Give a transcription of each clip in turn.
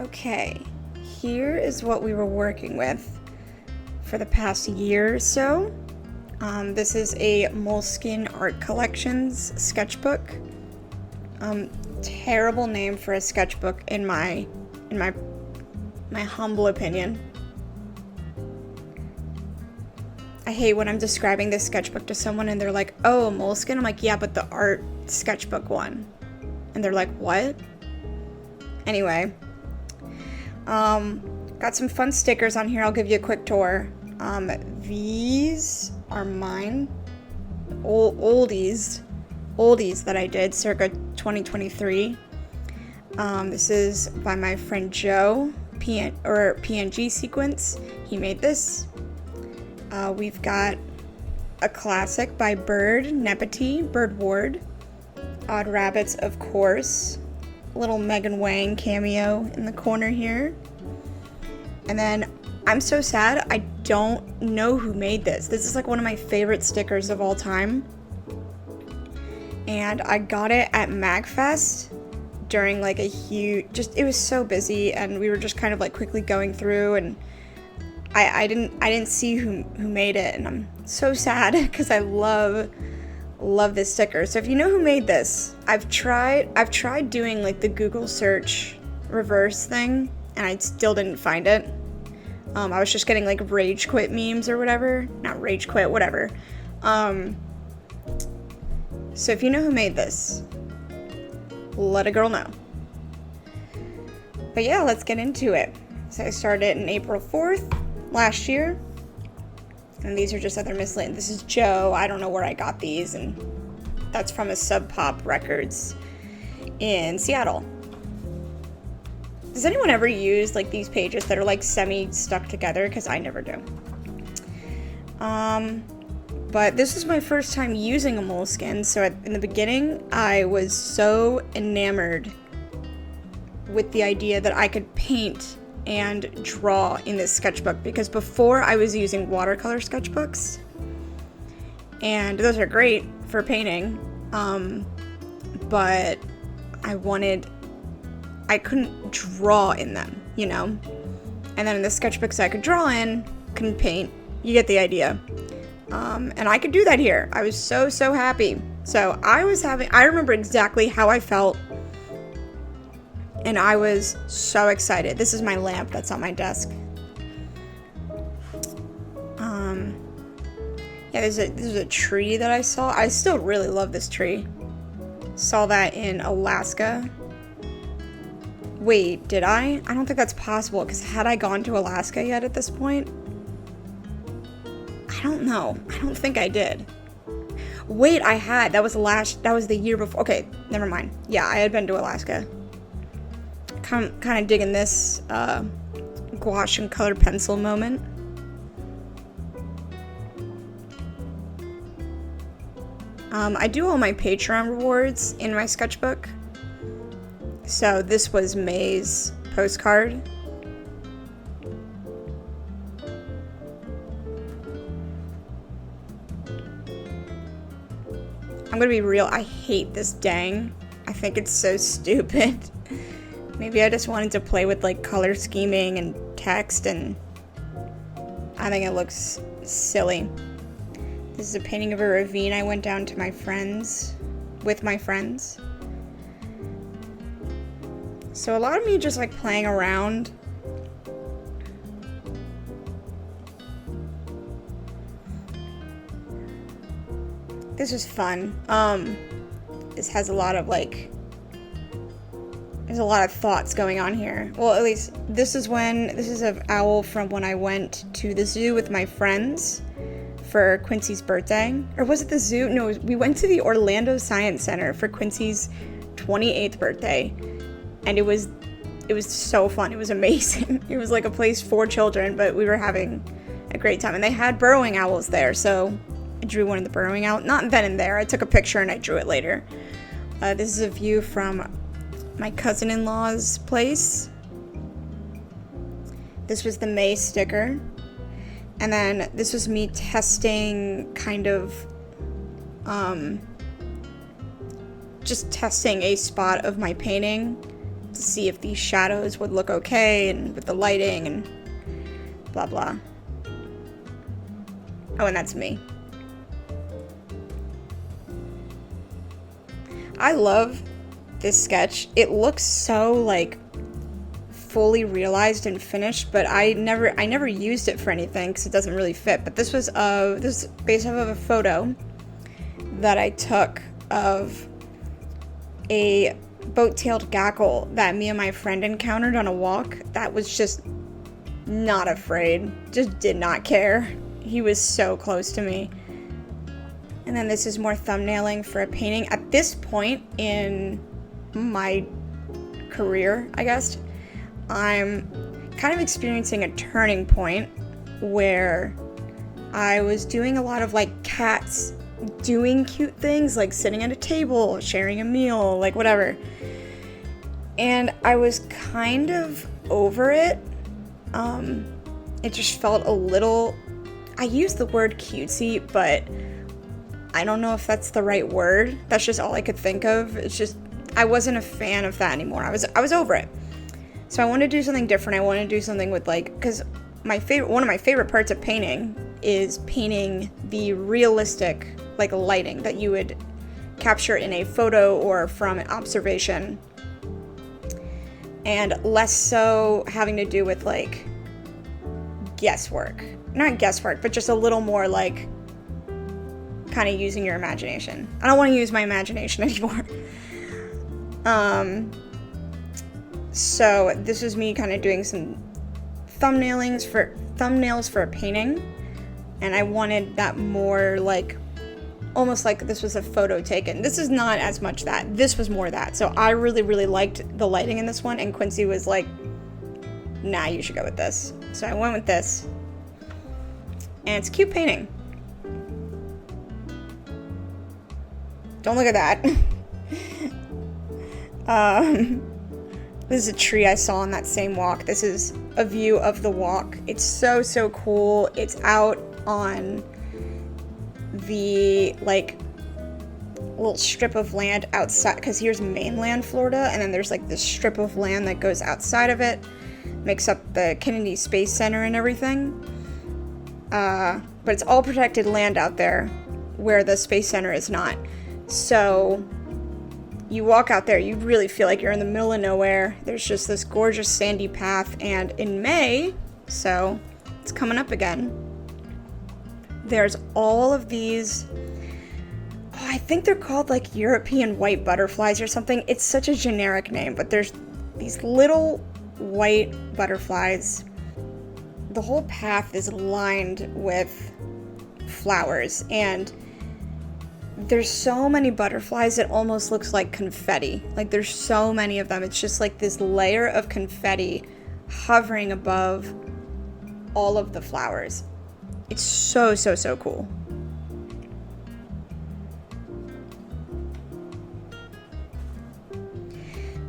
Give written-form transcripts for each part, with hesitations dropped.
Okay, here is what we were working with for the past year or so. This is a Moleskine Art Collections sketchbook. Terrible name for a sketchbook in my humble opinion. I hate when I'm describing this sketchbook to someone and they're like, "Oh, Moleskine." I'm like, "Yeah, but the art sketchbook one." And they're like, "What?" Anyway, got some fun stickers on here. I'll give you a quick tour. These are mine, oldies that I did circa 2023. This is by my friend Joe, PNG sequence. He made this. We've got a classic by Bird Ward. Odd Rabbits, of course. Little Megan Wang cameo in the corner here. And then I'm so sad I don't know who made this. This is like one of my favorite stickers of all time. And I got it at MagFest during like a huge, it was so busy and we were just kind of like quickly going through and I didn't see who made it, and I'm so sad because I love this sticker. So if you know who made this, I've tried doing like the Google search reverse thing and I still didn't find it. I was just getting like rage quit memes or whatever. Not rage quit, whatever. So if you know who made this, let a girl know. But yeah, let's get into it. So I started on April 4th last year. And these are just other miscellaneous. This is Joe. I don't know where I got these, and that's from a Sub Pop Records in Seattle. Does anyone ever use like these pages that are like semi stuck together? Because I never do. But this is my first time using a Moleskine, so in the beginning I was so enamored with the idea that I could paint and draw in this sketchbook, because before I was using watercolor sketchbooks, and those are great for painting, but I couldn't draw in them, you know? And then in the sketchbooks I could draw in, couldn't paint. You get the idea. And I could do that here. I was so happy. So I remember exactly how I felt, and I was so excited. This is my lamp that's on my desk. Yeah, this is a tree that I saw. I still really love this tree. Saw that in Alaska. Wait, did I? I don't think that's possible, because had I gone to Alaska yet at this point? I don't know. I don't think I did. Wait, I had. That was the year before. Okay, never mind. Yeah, I had been to Alaska. Kind of digging this gouache and colored pencil moment. I do all my Patreon rewards in my sketchbook. So this was May's postcard. I'm gonna be real, I hate this dang. I think it's so stupid. Maybe I just wanted to play with like color scheming and text, and I think it looks silly. This is a painting of a ravine I went down to with my friends. So a lot of me just like playing around. This is fun. This has a lot of there's a lot of thoughts going on here. Well, at least this is an owl from when I went to the zoo with my friends for Quincy's birthday. Or was it the zoo? No, we went to the Orlando Science Center for Quincy's 28th birthday. And it was so fun. It was amazing. It was like a place for children, but we were having a great time. And they had burrowing owls there, so I drew one of the burrowing owls. Not then and there. I took a picture and I drew it later. This is a view from my cousin-in-law's place. This was the May sticker. And then this was me testing just testing a spot of my painting to see if these shadows would look okay and with the lighting and blah blah. Oh, and that's me. I love this sketch. It looks so like fully realized and finished, but I never used it for anything because it doesn't really fit. But this was based off of a photo that I took of a boat-tailed gackle that me and my friend encountered on a walk that was just not afraid, just did not care. He was so close to me. And then this is more thumbnailing for a painting. At this point in my career, I guess, I'm kind of experiencing a turning point where I was doing a lot of like cats doing cute things, like sitting at a table, sharing a meal, like whatever. And I was kind of over it. It just felt a little, I use the word cutesy, but I don't know if that's the right word. That's just all I could think of. It's just, I wasn't a fan of that anymore. I was over it. So I wanted to do something different. I wanted to do something with like, because one of my favorite parts of painting is painting the realistic like lighting that you would capture in a photo or from an observation, and less so having to do with like guesswork. Not guesswork, but just a little more like kind of using your imagination. I don't want to use my imagination anymore. So this is me kind of doing some thumbnails for a painting, and I wanted that more like almost like this was a photo taken. This is not as much that. This was more that. So I really liked the lighting in this one, and Quincy was like, nah, you should go with this. So I went with this. And it's a cute painting. Don't look at that. This is a tree I saw on that same walk. This is a view of the walk. It's so cool. It's out on the like little strip of land outside, because here's mainland Florida, and then there's like this strip of land that goes outside of it, makes up the Kennedy Space Center and everything. But it's all protected land out there where the Space Center is not. So you walk out there, you really feel like you're in the middle of nowhere. There's just this gorgeous sandy path, and in May, so it's coming up again, there's all of these, I think they're called like European white butterflies or something. It's such a generic name, but there's these little white butterflies. The whole path is lined with flowers, and there's so many butterflies it almost looks like confetti. Like there's so many of them. It's just like this layer of confetti hovering above all of the flowers. It's so cool.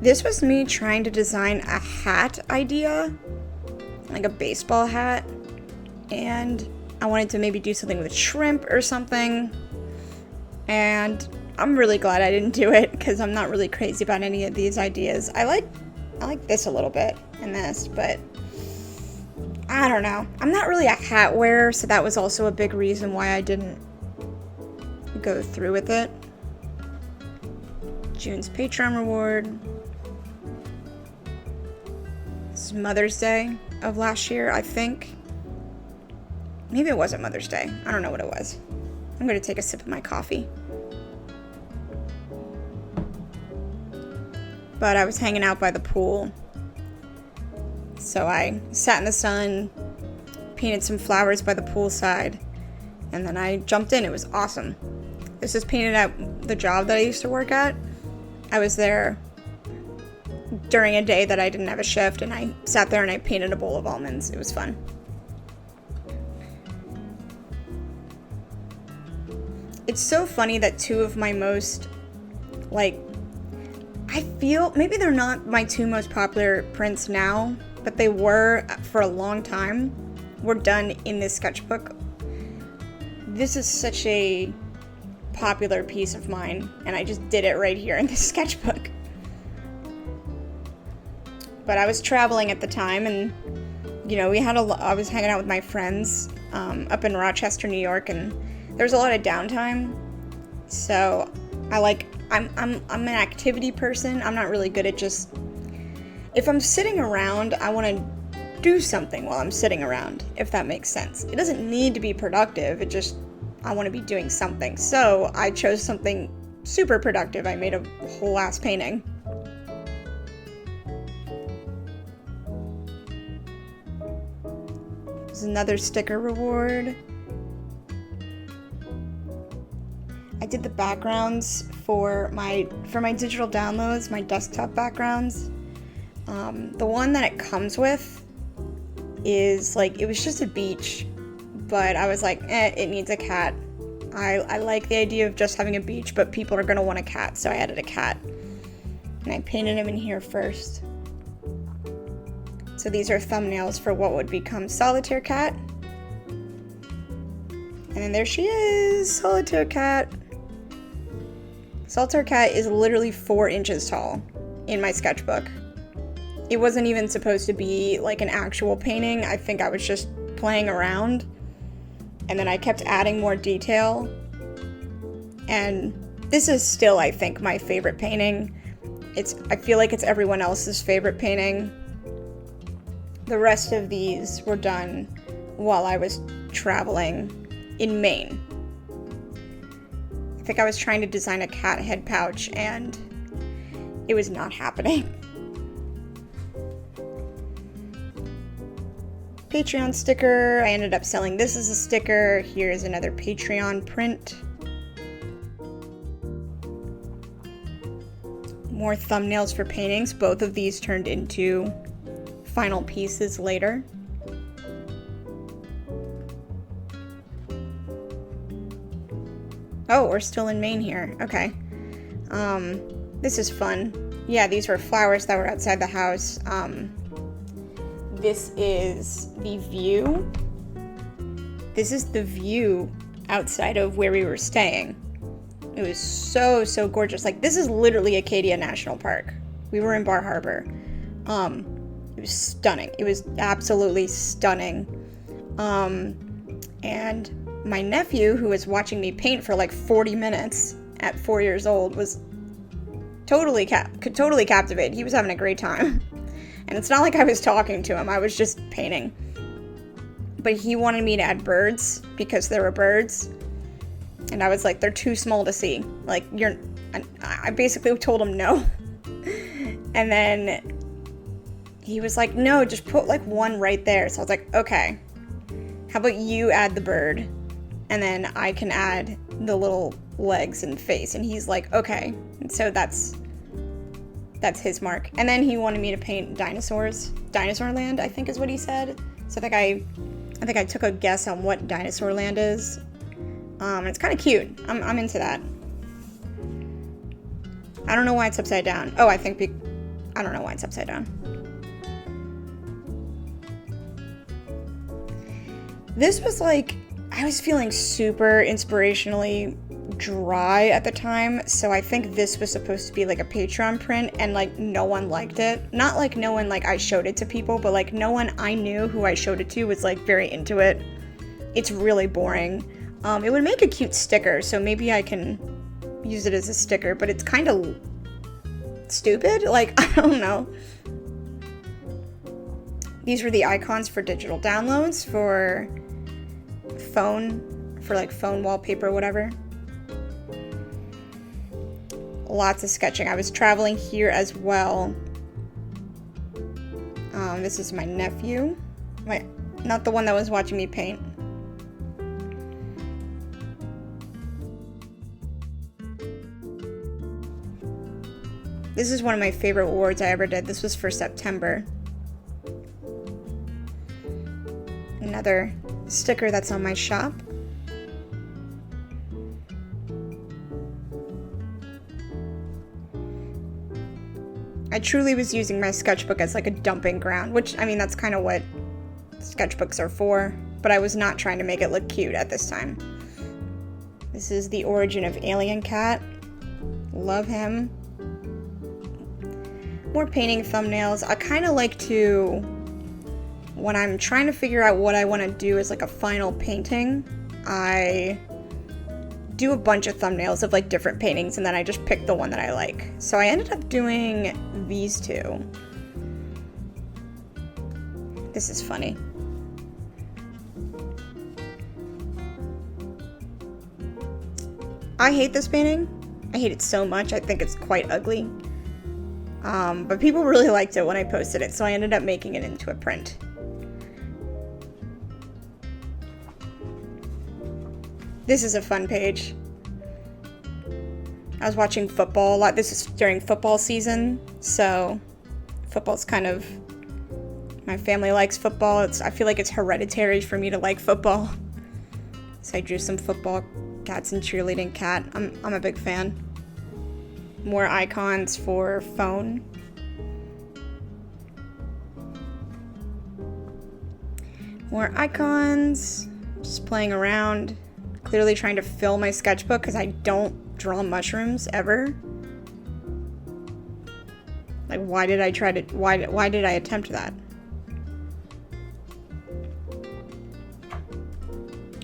This was me trying to design a hat idea, like a baseball hat, and I wanted to maybe do something with shrimp or something. And I'm really glad I didn't do it, because I'm not really crazy about any of these ideas. I like this a little bit and this, but I don't know. I'm not really a hat wearer, so that was also a big reason why I didn't go through with it. June's Patreon reward. This is Mother's Day of last year, I think. Maybe it wasn't Mother's Day. I don't know what it was. I'm going to take a sip of my coffee. But I was hanging out by the pool. So I sat in the sun, painted some flowers by the poolside, and then I jumped in. It was awesome. This is painted at the job that I used to work at. I was there during a day that I didn't have a shift, and I sat there and I painted a bowl of almonds. It was fun. It's so funny that two of my most, like, I feel, maybe they're not my two most popular prints now, but they were for a long time, were done in this sketchbook. This is such a popular piece of mine, and I just did it right here in this sketchbook. But I was traveling at the time, and you know, I was hanging out with my friends up in Rochester, New York, and there's a lot of downtime. So I'm an activity person. I'm not really good at just, if I'm sitting around, I want to do something while I'm sitting around, if that makes sense. It doesn't need to be productive. I want to be doing something. So I chose something super productive. I made a whole ass painting. There's another sticker reward. I did the backgrounds for my digital downloads, my desktop backgrounds. The one that it comes with is like, it was just a beach, but I was like, it needs a cat. I like the idea of just having a beach, but people are gonna want a cat, so I added a cat. And I painted him in here first. So these are thumbnails for what would become Solitaire Cat. And then there she is, Solitaire Cat. Solitaire Cat is literally 4 inches tall in my sketchbook. It wasn't even supposed to be like an actual painting. I think I was just playing around. And then I kept adding more detail. And this is still, I think, my favorite painting. I feel like it's everyone else's favorite painting. The rest of these were done while I was traveling in Maine. I think I was trying to design a cat head pouch and it was not happening. Patreon sticker. I ended up selling this as a sticker. Here's another Patreon print. More thumbnails for paintings. Both of these turned into final pieces later. Oh, we're still in Maine here. Okay. This is fun. Yeah, these were flowers that were outside the house. This is the view. This is the view outside of where we were staying. It was so, so gorgeous. Like, this is literally Acadia National Park. We were in Bar Harbor. It was stunning. It was absolutely stunning. And my nephew, who was watching me paint for like 40 minutes at 4 years old, was totally captivated. He was having a great time. And it's not like I was talking to him. I was just painting. But he wanted me to add birds because there were birds. And I was like, they're too small to see. Like, I basically told him no. And then he was like, no, just put like one right there. So I was like, okay, how about you add the bird? And then I can add the little legs and face. And he's like, okay. And so that's his mark. And then he wanted me to paint dinosaurs. Dinosaurland, I think is what he said. So I think I took a guess on what Dinosaurland is. It's kind of cute. I'm into that. I don't know why it's upside down. Oh, I don't know why it's upside down. This was like, I was feeling super inspirationally dry at the time, so I think this was supposed to be like a Patreon print, and like no one liked it. Not like no one, like I showed it to people, but like no one I knew who I showed it to was like very into it. It's really boring. It would make a cute sticker, so maybe I can use it as a sticker, but it's kind of stupid. Like, I don't know. These were the icons for digital downloads for phone, for like phone wallpaper, whatever. Lots of sketching. I was traveling here as well. This is my nephew. Not the one that was watching me paint. This is one of my favorite awards I ever did. This was for September. Another sticker that's on my shop. I truly was using my sketchbook as like a dumping ground, which, I mean, that's kind of what sketchbooks are for, but I was not trying to make it look cute at this time. This is the origin of Alien Cat. Love him. More painting thumbnails. I kind of like to, when I'm trying to figure out what I want to do as like a final painting, I do a bunch of thumbnails of like different paintings and then I just pick the one that I like. So I ended up doing these two. This is funny. I hate this painting. I hate it so much. I think it's quite ugly. But people really liked it when I posted it, so I ended up making it into a print. This is a fun page. I was watching football a lot. This is during football season, so football's kind of... My family likes football. I feel like it's hereditary for me to like football. So I drew some football cats and cheerleading cat. I'm a big fan. More icons for phone. More icons. Just playing around. Clearly trying to fill my sketchbook because I don't draw mushrooms ever. Like, why did I attempt that?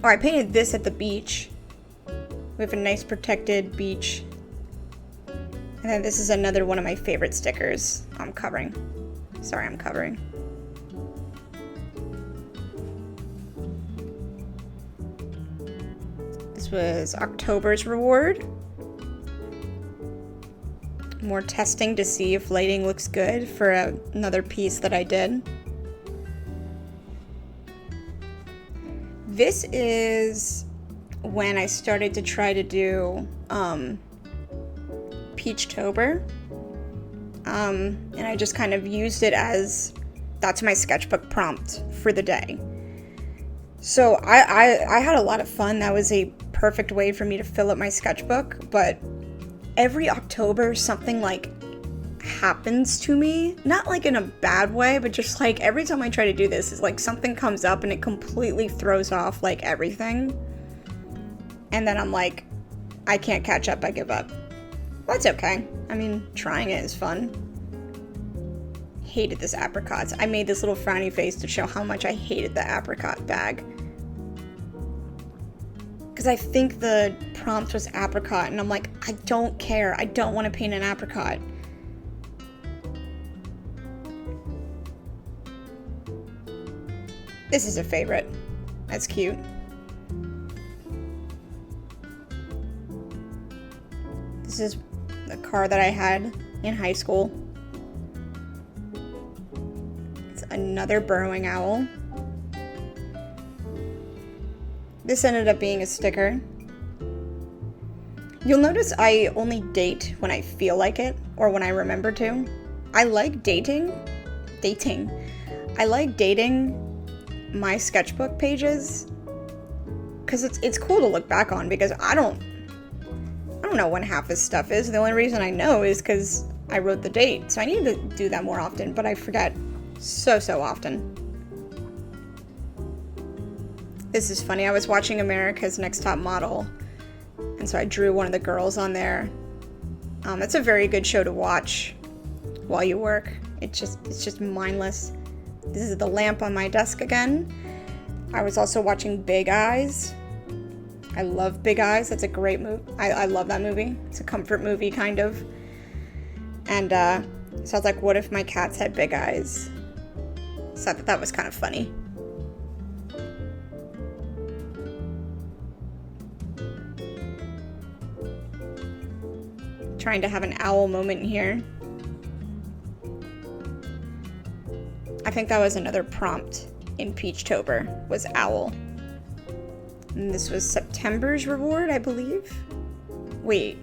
Oh, I painted this at the beach. We have a nice protected beach. And then this is another one of my favorite stickers. I'm covering. Sorry, I'm covering. This was October's reward. More testing to see if lighting looks good for another piece that I did. This is when I started to try to do Peachtober, and I just kind of used it as, that's my sketchbook prompt for the day. So I had a lot of fun. That was a perfect way for me to fill up my sketchbook, but every October something like happens to me, not like in a bad way, but just like every time I try to do this, is like something comes up and it completely throws off like everything, and then I'm like, I can't catch up, I give up. That's okay. I mean, trying it is fun. Hated this apricots. I made this little frowny face to show how much I hated the apricot bag. Because I think the prompt was apricot, and I'm like, I don't care. I don't want to paint an apricot. This is a favorite. That's cute. This is the car that I had in high school. It's another burrowing owl. This ended up being a sticker. You'll notice I only date when I feel like it, or when I remember to. I like dating. I like dating my sketchbook pages because it's cool to look back on, because I don't know when half this stuff is. The only reason I know is because I wrote the date. So I need to do that more often, but I forget so often. This is funny. I was watching America's Next Top Model, and so I drew one of the girls on there. It's a very good show to watch while you work. It's just mindless. This is the lamp on my desk again. I was also watching Big Eyes. I love Big Eyes. That's a great movie. I love that movie. It's a comfort movie, kind of. And so I was like, what if my cats had big eyes? So I thought that was kind of funny. Trying to have an owl moment here. I think that was another prompt in Peachtober, was owl. And this was September's reward, I believe. Wait.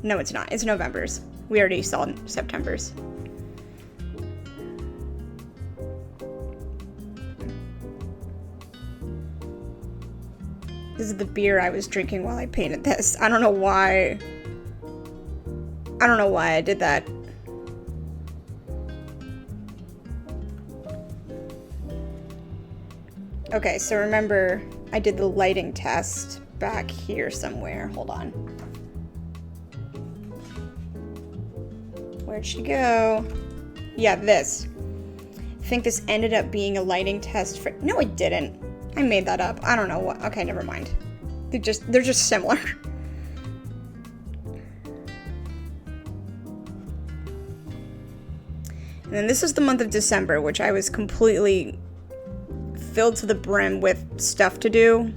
No, it's not. It's November's. We already saw September's. This is the beer I was drinking while I painted this. I don't know why I did that. Okay, so remember, I did the lighting test back here somewhere. Hold on. Where'd she go? Yeah, this. I think this ended up being a lighting test for... No, it didn't. I made that up. I don't know what... Okay, never mind. They're just similar. And then this is the month of December, which I was completely filled to the brim with stuff to do.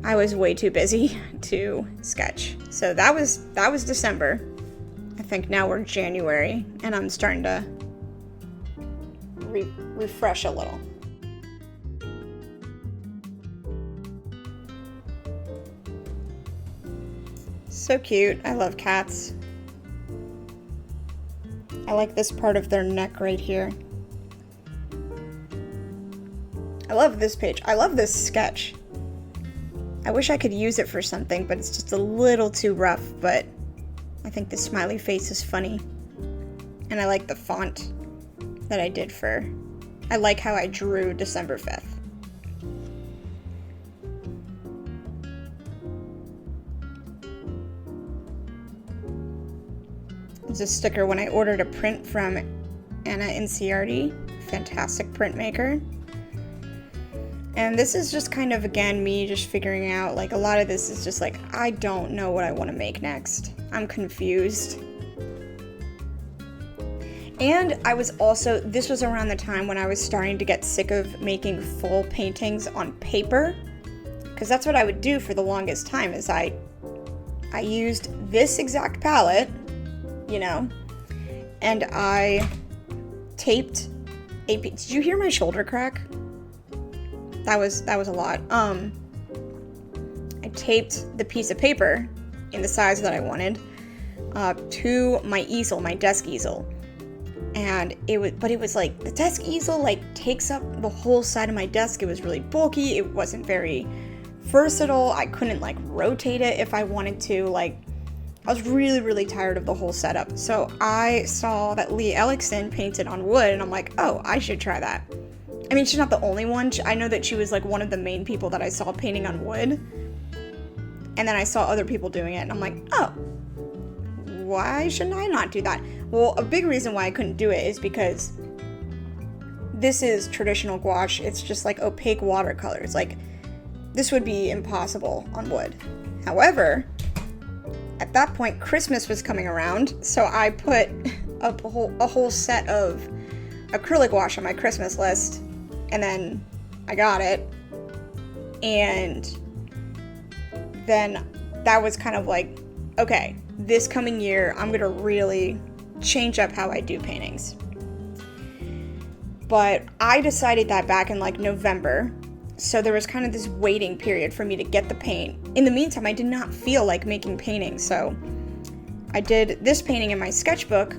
I was way too busy to sketch. So that was December. I think now we're January, and I'm starting to refresh a little. So cute. I love cats. I like this part of their neck right here. I love this page. I love this sketch. I wish I could use it for something, but it's just a little too rough, but I think the smiley face is funny. And I like the font that I did for... I like how I drew December 5th. It's a sticker when I ordered a print from Anna Inciardi, fantastic printmaker. And this is just kind of, again, me just figuring out, like, a lot of this is just like, I don't know what I want to make next. I'm confused. And I was also, this was around the time when I was starting to get sick of making full paintings on paper. Because that's what I would do for the longest time, is I used this exact palette, you know, and I taped a piece. Did you hear my shoulder crack? That was a lot. I taped the piece of paper in the size that I wanted to my easel, my desk easel. And it was like, the desk easel like takes up the whole side of my desk. It was really bulky. It wasn't very versatile. I couldn't like rotate it if I wanted to. Like, I was really, really tired of the whole setup. So I saw that Lee Ellickson painted on wood, and I'm like, oh, I should try that. I mean, she's not the only one. I know that she was like one of the main people that I saw painting on wood. And then I saw other people doing it, and I'm like, oh, why shouldn't I not do that? Well, a big reason why I couldn't do it is because this is traditional gouache. It's just like opaque watercolors. Like, this would be impossible on wood. However, at that point, Christmas was coming around, so I put a whole set of acrylic gouache on my Christmas list, and then I got it, and then that was kind of like, okay, this coming year, I'm gonna really change up how I do paintings. But I decided that back in like November, so there was kind of this waiting period for me to get the paint. In the meantime, I did not feel like making paintings, so I did this painting in my sketchbook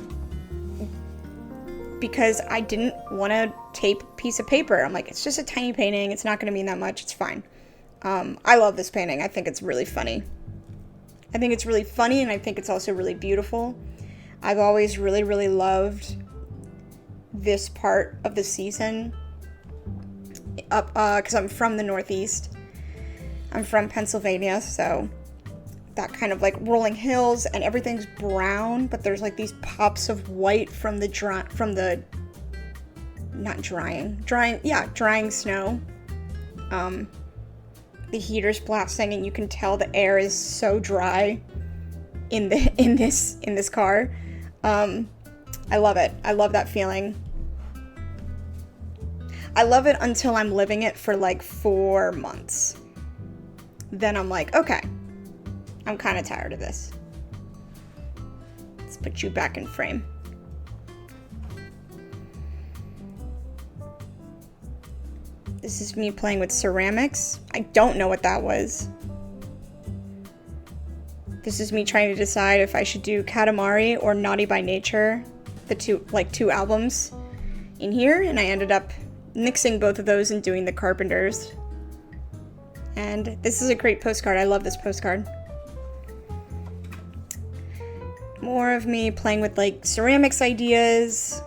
because I didn't want to tape a piece of paper. I'm like, it's just a tiny painting, it's not going to mean that much, it's fine. I love this painting. I think it's really funny. I think it's really funny, and I think it's also really beautiful. I've always really, really loved this part of the season up because I'm from the Northeast. I'm from Pennsylvania, so that kind of like rolling hills, and everything's brown, but there's like these pops of white from the drying snow. The heater's blasting, and you can tell the air is so dry in this car. I love it. I love that feeling. I love it until I'm living it for like 4 months. Then I'm like, okay, I'm kind of tired of this. Let's put you back in frame. This is me playing with ceramics. I don't know what that was. This is me trying to decide if I should do Katamari or Naughty by Nature, the two albums in here, and I ended up mixing both of those and doing the Carpenters. And this is a great postcard. I love this postcard. More of me playing with like ceramics ideas.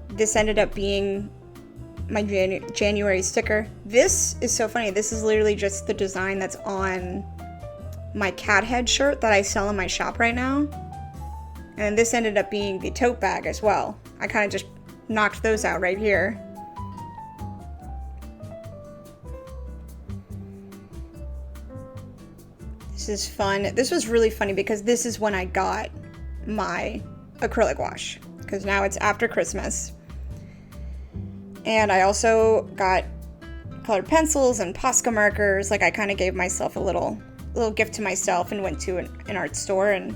This ended up being my January sticker. This is so funny. This is literally just the design that's on my cat head shirt that I sell in my shop right now. And this ended up being the tote bag as well. I kind of just knocked those out right here. This is fun. This was really funny because this is when I got my acrylic gouache, because now it's after Christmas. And I also got colored pencils and Posca markers. Like, I kind of gave myself a little gift to myself and went to an art store, and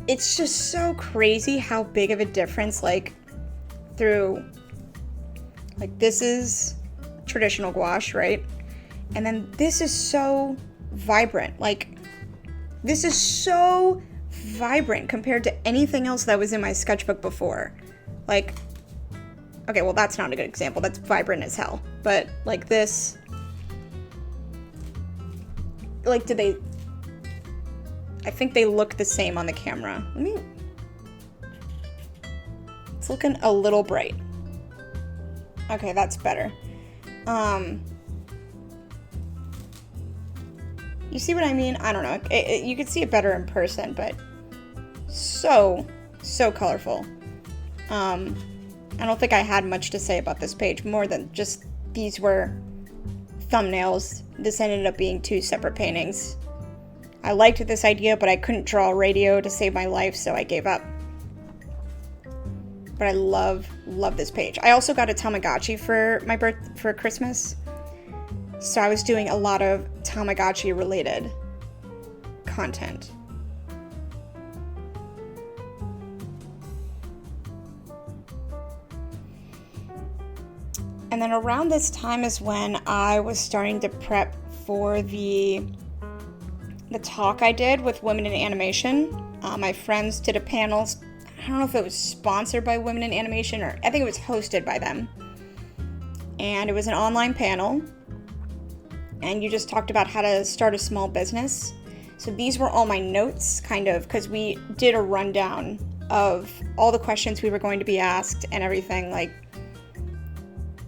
it's just so crazy how big of a difference, like, through, like, this is traditional gouache, right? And then this is so vibrant. Like, this is so vibrant compared to anything else that was in my sketchbook before. Like, okay, well, that's not a good example. That's vibrant as hell. But, like, this, like, I think they look the same on the camera. It's looking a little bright. Okay, that's better. You see what I mean? I don't know. You could see it better in person, but so colorful. I don't think I had much to say about this page, more than just these were thumbnails. This ended up being 2 separate paintings. I liked this idea, but I couldn't draw a radio to save my life, so I gave up. But I love this page. I also got a Tamagotchi for Christmas. So I was doing a lot of Tamagotchi related content. And then around this time is when I was starting to prep for the talk I did with Women in Animation. My friends did a panel. I don't know if it was sponsored by Women in Animation, or I think it was hosted by them. And it was an online panel. And you just talked about how to start a small business. So these were all my notes, kind of, because we did a rundown of all the questions we were going to be asked and everything, like,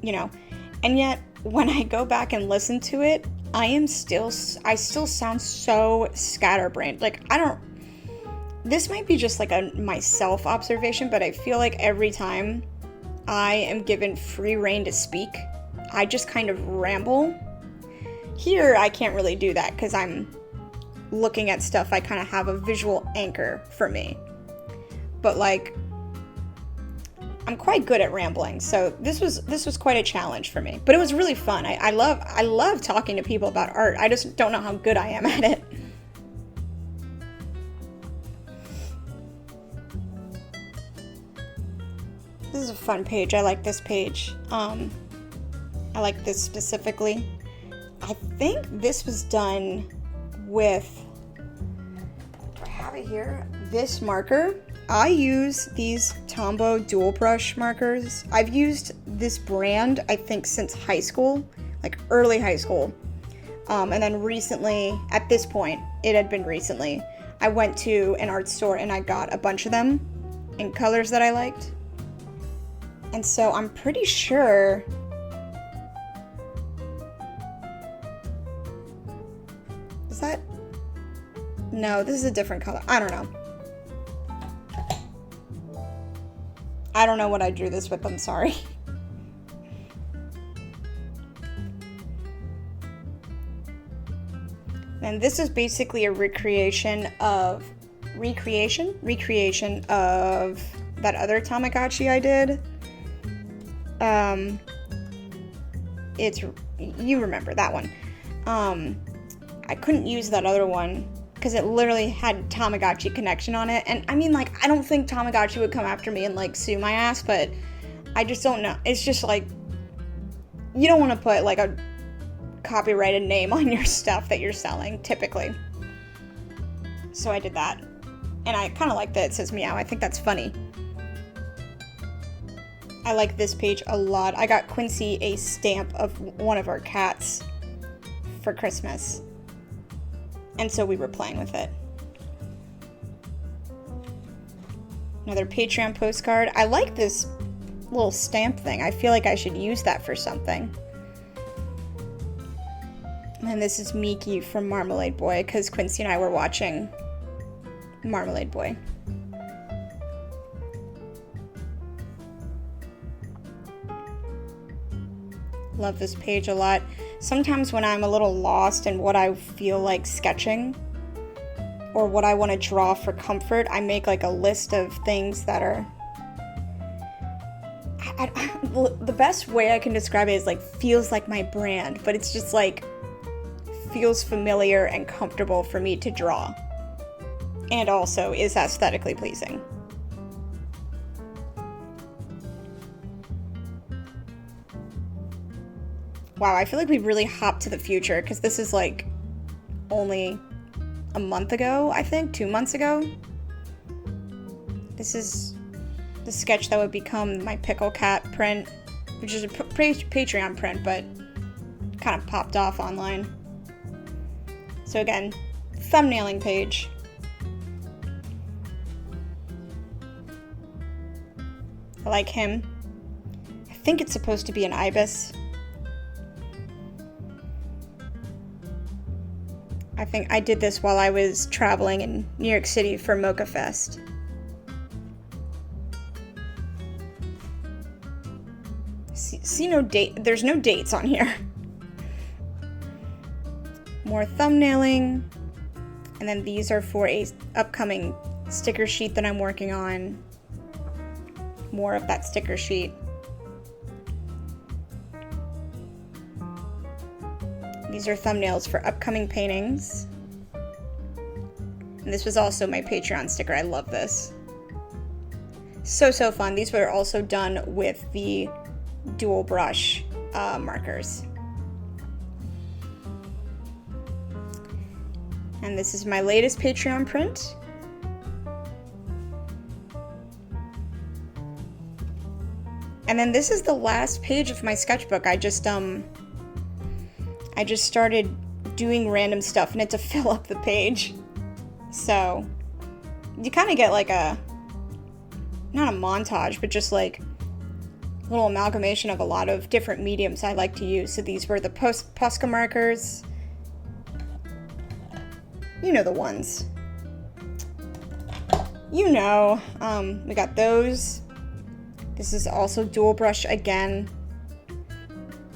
you know. And yet, when I go back and listen to it, I still sound so scatterbrained. Like, this might be just like my self-observation, but I feel like every time I am given free rein to speak, I just kind of ramble. Here, I can't really do that because I'm looking at stuff. I kind of have a visual anchor for me. But, like, I'm quite good at rambling, so this was quite a challenge for me. But it was really fun. I love talking to people about art. I just don't know how good I am at it. This is a fun page. I like this page. I like this specifically. I think this was done with, do I have it here? This marker. I use these Tombow dual brush markers. I've used this brand, I think, since high school, like early high school. And then recently, at this point, it had been recently, I went to an art store and I got a bunch of them in colors that I liked. And so I'm pretty sure no, this is a different color. I don't know. I don't know what I drew this with, I'm sorry. And this is basically a recreation of that other Tamagotchi I did. You remember that one. I couldn't use that other one because it literally had Tamagotchi connection on it. And I mean, like, I don't think Tamagotchi would come after me and, like, sue my ass, but I just don't know. It's just, like, you don't want to put, like, a copyrighted name on your stuff that you're selling, typically. So I did that. And I kind of like that it says meow. I think that's funny. I like this page a lot. I got Quincy a stamp of one of our cats for Christmas. And so we were playing with it. Another Patreon postcard. I like this little stamp thing. I feel like I should use that for something. And this is Miki from Marmalade Boy, because Quincy and I were watching Marmalade Boy. Love this page a lot. Sometimes when I'm a little lost in what I feel like sketching or what I want to draw for comfort, I make like a list of things that are... the best way I can describe it is like feels like my brand, but it's just like feels familiar and comfortable for me to draw, and also is aesthetically pleasing. Wow, I feel like we really hopped to the future because this is like only a month ago, I think, 2 months ago. This is the sketch that would become my Pickle Cat print, which is a Patreon print, but kind of popped off online. So again, thumbnailing page. I like him. I think it's supposed to be an ibis. I think I did this while I was traveling in New York City for Mocha Fest. See no date, there's no dates on here. More thumbnailing. And then these are for a upcoming sticker sheet that I'm working on. More of that sticker sheet. These are thumbnails for upcoming paintings. And this was also my Patreon sticker. I love this. So fun. These were also done with the dual brush markers. And this is my latest Patreon print. And then this is the last page of my sketchbook. I just started doing random stuff in it to fill up the page. So you kind of get like a, not a montage, but just like a little amalgamation of a lot of different mediums I like to use. So these were the Posca markers. You know the ones. You know, we got those. This is also dual brush again.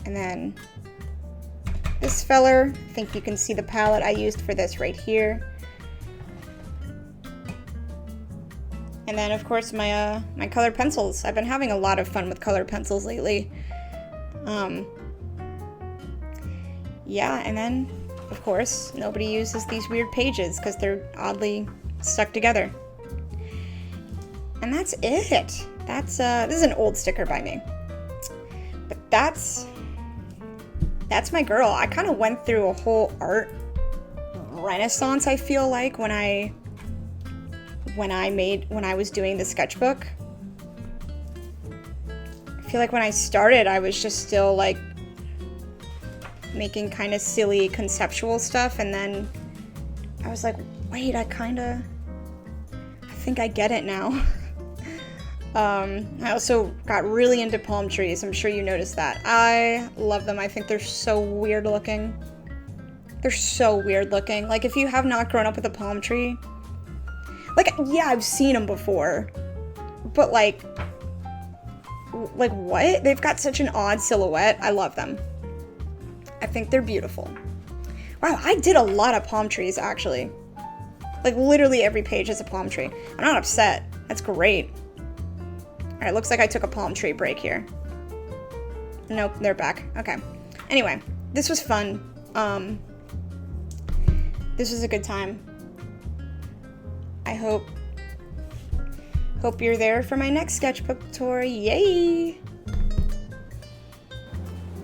And then this feller, I think you can see the palette I used for this right here. And then of course my my colored pencils. I've been having a lot of fun with colored pencils lately. Yeah, and then of course nobody uses these weird pages because they're oddly stuck together. And that's it. That's this is an old sticker by me. But that's my girl. I kind of went through a whole art renaissance, I feel like, when I was doing the sketchbook. I feel like when I started, I was just still like making kind of silly conceptual stuff, and then I was like, wait, I think I get it now. I also got really into palm trees. I'm sure you noticed that. I love them. I think they're so weird looking. They're so weird looking. Like, if you have not grown up with a palm tree, like, yeah, I've seen them before, but like what? They've got such an odd silhouette. I love them. I think they're beautiful. Wow, I did a lot of palm trees, actually. Like, literally every page is a palm tree. I'm not upset. That's great. Alright, looks like I took a palm tree break here. Nope, they're back. Okay. Anyway, this was fun. This was a good time. I hope you're there for my next sketchbook tour. Yay!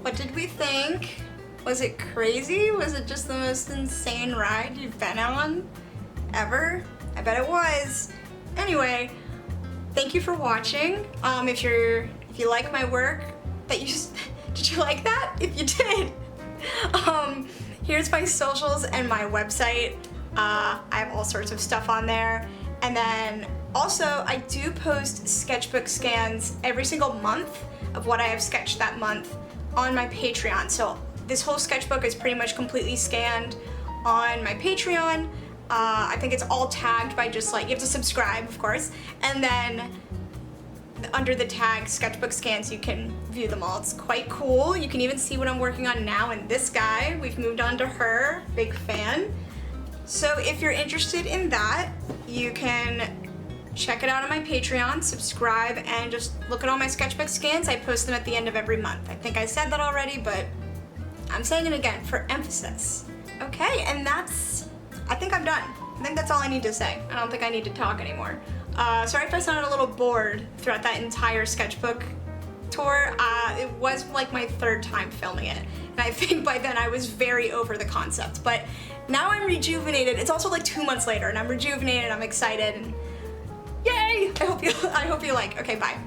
What did we think? Was it crazy? Was it just the most insane ride you've been on ever? I bet it was. Anyway, thank you for watching. If you like my work, did you like that? If you did, here's my socials and my website. I have all sorts of stuff on there. And then also I do post sketchbook scans every single month of what I have sketched that month on my Patreon. So this whole sketchbook is pretty much completely scanned on my Patreon. I think it's all tagged by just like, you have to subscribe, of course. And then under the tag Sketchbook Scans, you can view them all. It's quite cool. You can even see what I'm working on now, and this guy, we've moved on to her, big fan. So if you're interested in that, you can check it out on my Patreon, subscribe, and just look at all my Sketchbook Scans. I post them at the end of every month. I think I said that already, but I'm saying it again for emphasis. Okay, and I think I'm done. I think that's all I need to say. I don't think I need to talk anymore. Sorry if I sounded a little bored throughout that entire sketchbook tour. It was like my third time filming it, and I think by then I was very over the concept, but now I'm rejuvenated. It's also like 2 months later, and I'm rejuvenated, I'm excited, and yay! I hope you like. Okay, bye.